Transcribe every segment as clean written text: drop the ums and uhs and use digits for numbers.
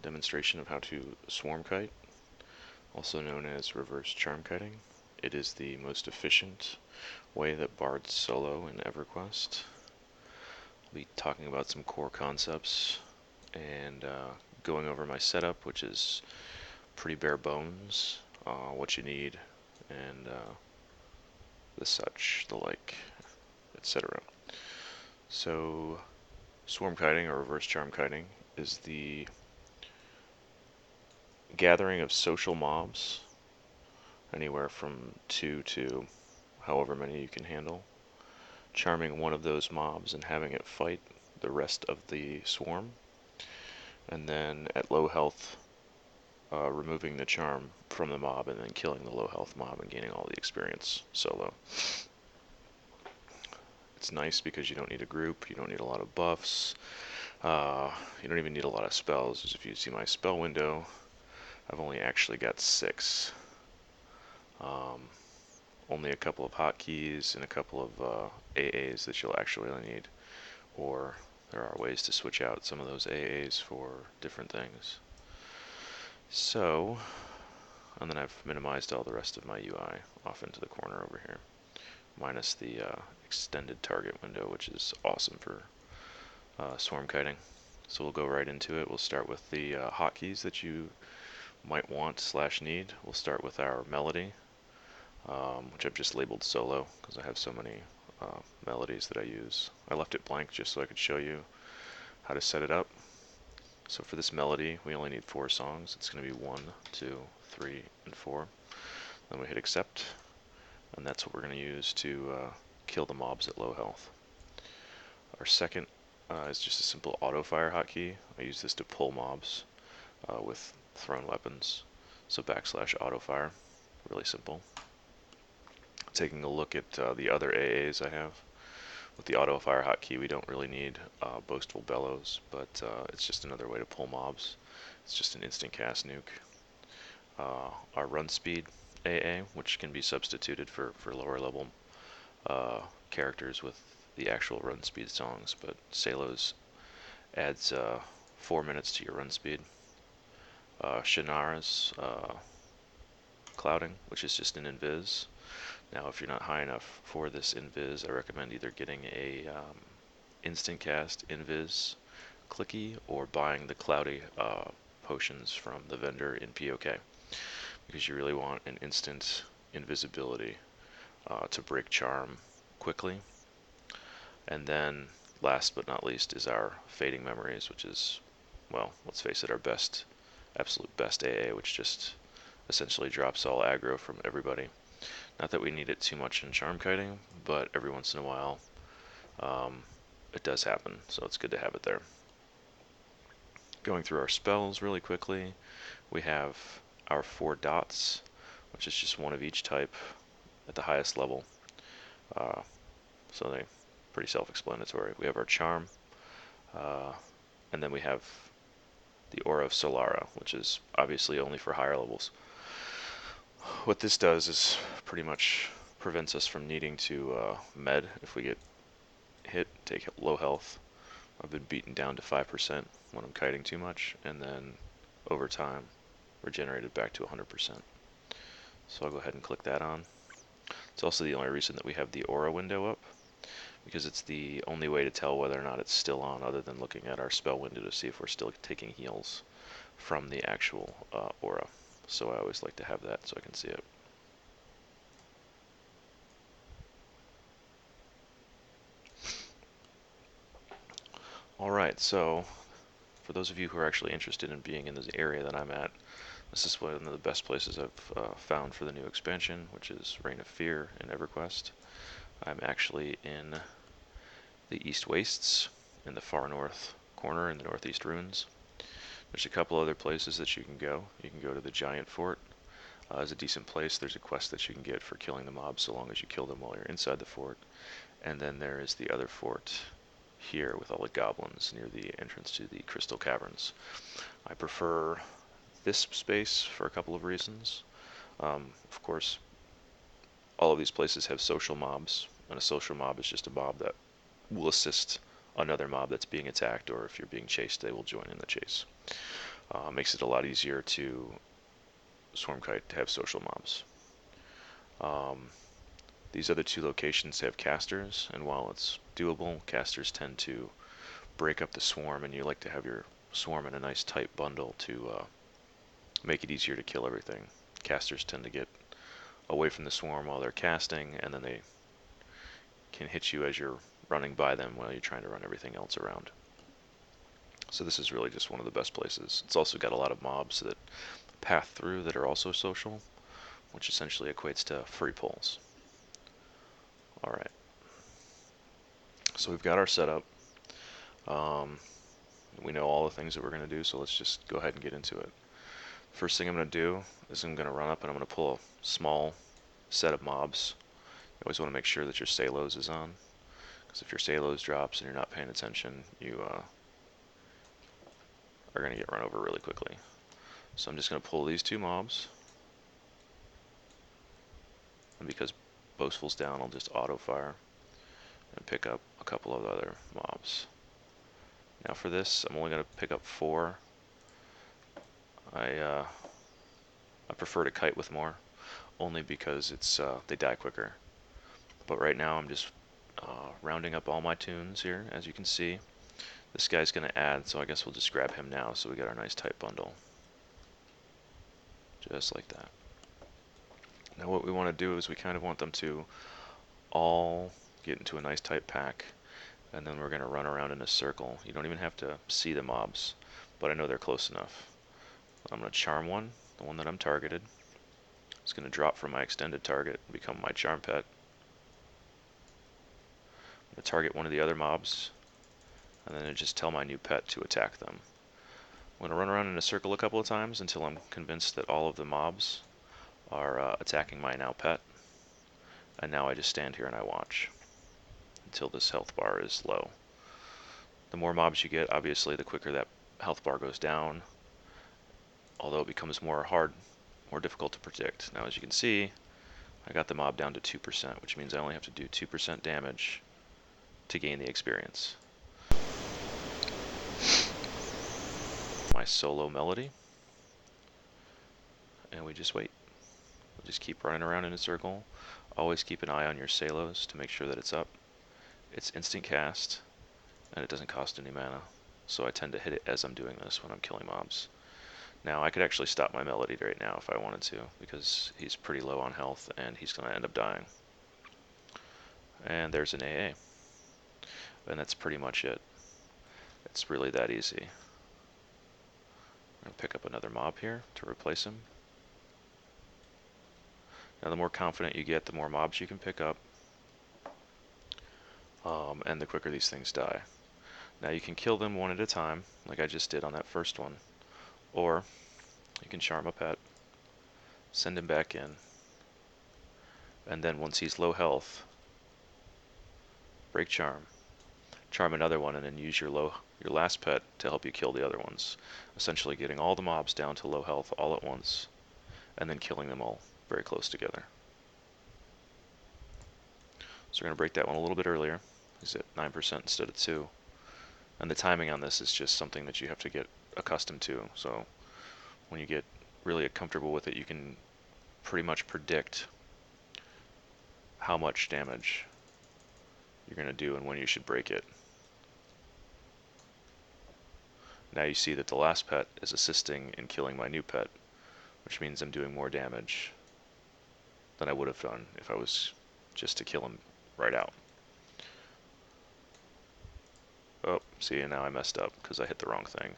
demonstration of how to swarm-kite, also known as reverse charm-kiting. It is the most efficient way that bards solo in Everquest. I'll be talking about some core concepts and going over my setup, which is pretty bare bones, what you need, and the such, the like, etc. So, swarm kiting or reverse charm kiting is the gathering of social mobs, anywhere from 2 to however many you can handle, charming one of those mobs and having it fight the rest of the swarm, and then at low health, removing the charm from the mob and then killing the low health mob and gaining all the experience solo. It's nice because you don't need a group, you don't need a lot of buffs, you don't even need a lot of spells. As if you see my spell window, I've only actually got 6. Only a couple of hotkeys and a couple of AAs that you'll actually need, or there are ways to switch out some of those AAs for different things. So, and then I've minimized all the rest of my UI off into the corner over here, minus the extended target window, which is awesome for swarm kiting. So we'll go right into it. We'll start with the hotkeys that you might want / need. We'll start with our melody, which I've just labeled solo because I have so many melodies that I use. I left it blank just so I could show you how to set it up. So for this melody, we only need 4 songs. It's going to be 1, 2, 3, and 4. Then we hit accept, and that's what we're going to use to kill the mobs at low health. Our second is just a simple auto fire hotkey. I use this to pull mobs with thrown weapons. So / auto fire, really simple. Taking a look at the other AAs I have. With the auto fire hotkey, we don't really need boastful bellows, but it's just another way to pull mobs. It's just an instant cast nuke. Our run speed AA, which can be substituted for lower level characters with the actual run speed songs, but Salos adds 4 minutes to your run speed. Shannara's clouding, which is just an invis. Now, if you're not high enough for this invis, I recommend either getting a instant cast invis clicky or buying the cloudy potions from the vendor in POK, because you really want an instant invisibility to break charm quickly. And then, last but not least, is our fading memories, which is, well, let's face it, our absolute best AA, which just essentially drops all aggro from everybody. Not that we need it too much in charm kiting, but every once in a while it does happen, so it's good to have it there. Going through our spells really quickly, we have our 4 dots, which is just one of each type at the highest level. So they're pretty self-explanatory. We have our charm, and then we have the Aura of Solara, which is obviously only for higher levels. What this does is pretty much prevents us from needing to med if we get hit, take low health. I've been beaten down to 5% when I'm kiting too much, and then over time regenerated back to 100%. So I'll go ahead and click that on. It's also the only reason that we have the aura window up, because it's the only way to tell whether or not it's still on, other than looking at our spell window to see if we're still taking heals from the actual aura. So I always like to have that so I can see it. Alright, so for those of you who are actually interested in being in this area that I'm at, this is one of the best places I've found for the new expansion, which is Reign of Fear in Everquest. I'm actually in the East Wastes, in the far north corner in the Northeast Ruins. There's a couple other places that you can go. You can go to the Giant Fort. It's a decent place. There's a quest that you can get for killing the mobs so long as you kill them while you're inside the fort. And then there is the other fort here with all the goblins near the entrance to the Crystal Caverns. I prefer this space for a couple of reasons. Of course, all of these places have social mobs, and a social mob is just a mob that will assist another mob that's being attacked, or if you're being chased, they will join in the chase. Makes it a lot easier to swarm-kite to have social mobs. These other two locations have casters, and while it's doable, casters tend to break up the swarm, and you like to have your swarm in a nice tight bundle to make it easier to kill everything. Casters tend to get away from the swarm while they're casting, and then they can hit you as you're running by them while you're trying to run everything else around. So this is really just one of the best places. It's also got a lot of mobs that path through that are also social, which essentially equates to free pulls. Alright, so we've got our setup. We know all the things that we're going to do, so let's just go ahead and get into it. First thing I'm going to do is I'm going to run up and I'm going to pull a small set of mobs. You always want to make sure that your Salos is on, because if your Salos drops and you're not paying attention, you are going to get run over really quickly. So I'm just going to pull these two mobs, and because Boastful's down, I'll just auto fire and pick up a couple of other mobs. Now for this, I'm only going to pick up 4. I prefer to kite with more, only because it's they die quicker. But right now I'm just rounding up all my tunes here, as you can see. This guy's going to add, so I guess we'll just grab him now so we get our nice tight bundle. Just like that. Now what we want to do is we kind of want them to all get into a nice tight pack, and then we're going to run around in a circle. You don't even have to see the mobs, but I know they're close enough. I'm going to charm one, the one that I'm targeted. It's going to drop from my extended target and become my charm pet. I'm going to target one of the other mobs, and then just tell my new pet to attack them. I'm going to run around in a circle a couple of times until I'm convinced that all of the mobs are attacking my now pet. And now I just stand here and I watch until this health bar is low. The more mobs you get, obviously, the quicker that health bar goes down, although it becomes more difficult to predict. Now, as you can see, I got the mob down to 2%, which means I only have to do 2% damage to gain the experience. My solo melody, and we just wait. We'll just keep running around in a circle. Always keep an eye on your Salos to make sure that it's up. It's instant cast, and it doesn't cost any mana, so I tend to hit it as I'm doing this when I'm killing mobs. Now, I could actually stop my melody right now if I wanted to, because he's pretty low on health, and he's going to end up dying. And there's an AA. And that's pretty much it. It's really that easy. I'm going to pick up another mob here to replace him. Now, the more confident you get, the more mobs you can pick up, and the quicker these things die. Now, you can kill them one at a time, like I just did on that first one, or you can charm a pet, send him back in, and then once he's low health, break charm, charm another one, and then use your last pet to help you kill the other ones, essentially getting all the mobs down to low health all at once, and then killing them all very close together. So we're going to break that one a little bit earlier. He's at 9% instead of 2. And the timing on this is just something that you have to get accustomed to. So when you get really comfortable with it, you can pretty much predict how much damage you're going to do and when you should break it. Now you see that the last pet is assisting in killing my new pet, which means I'm doing more damage than I would have done if I was just to kill him right out. Oh, see, and now I messed up because I hit the wrong thing.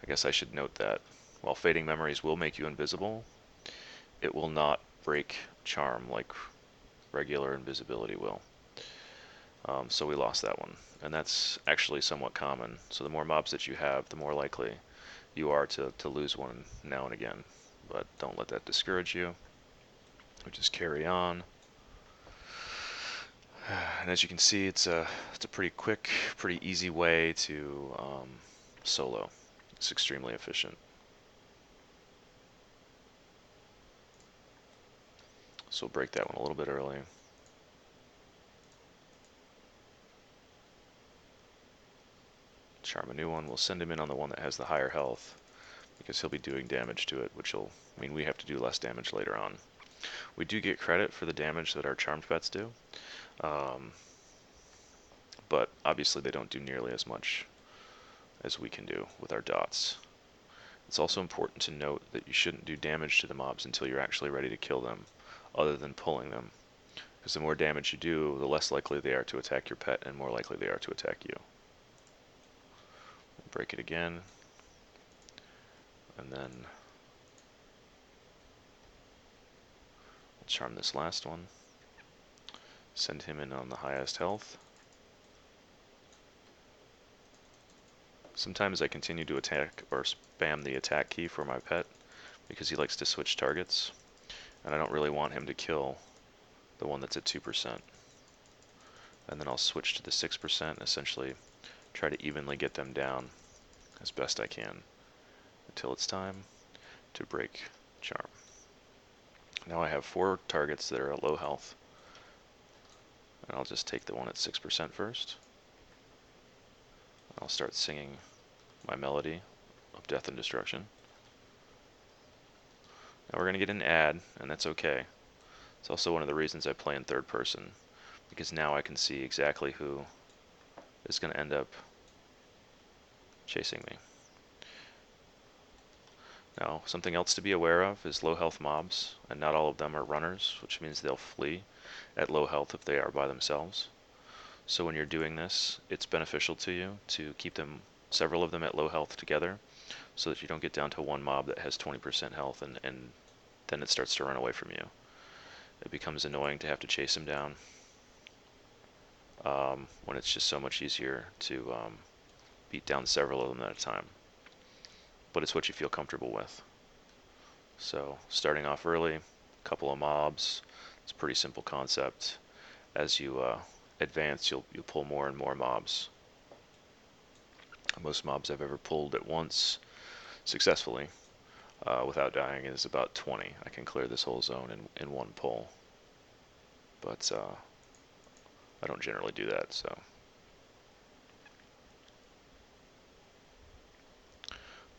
I guess I should note that while Fading Memories will make you invisible, it will not break charm like regular invisibility will. So we lost that one, and that's actually somewhat common. So the more mobs that you have, the more likely you are to lose one now and again. But don't let that discourage you. We just carry on. And as you can see, it's a pretty quick, pretty easy way to solo. It's extremely efficient. So we'll break that one a little bit early. Charm a new one. We'll send him in on the one that has the higher health, because he'll be doing damage to it, which will mean we have to do less damage later on. We do get credit for the damage that our charmed pets do, but obviously they don't do nearly as much as we can do with our dots. It's also important to note that you shouldn't do damage to the mobs until you're actually ready to kill them, other than pulling them, because the more damage you do, the less likely they are to attack your pet and more likely they are to attack you. Break it again, and then we'll charm this last one. Send him in on the highest health. Sometimes I continue to attack or spam the attack key for my pet because he likes to switch targets, and I don't really want him to kill the one that's at 2%. And then I'll switch to the 6% and essentially try to evenly get them down as best I can until it's time to break charm. Now I have 4 targets that are at low health, and I'll just take the one at 6% first. I'll start singing my melody of death and destruction. Now we're going to get an ad, and that's okay. It's also one of the reasons I play in third person, because now I can see exactly who is going to end up chasing me. Now, something else to be aware of is low health mobs, and not all of them are runners, which means they'll flee at low health if they are by themselves. So when you're doing this, it's beneficial to you to keep several of them at low health together, so that you don't get down to one mob that has 20% health and then it starts to run away from you. It becomes annoying to have to chase him down when it's just so much easier to beat down several of them at a time. But it's what you feel comfortable with. So starting off early, a couple of mobs, it's a pretty simple concept. As you advance, you'll pull more and more mobs. Most mobs I've ever pulled at once successfully without dying is about 20. I can clear this whole zone in one pull, but I don't generally do that. So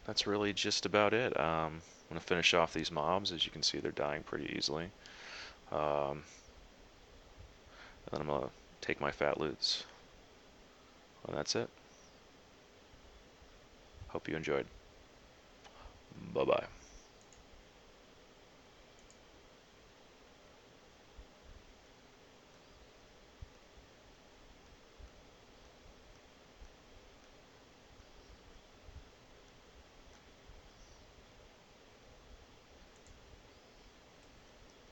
that's really just about it. I'm going to finish off these mobs. As you can see, they're dying pretty easily. And then I'm going to take my fat loots. And that's it. Hope you enjoyed. Bye-bye.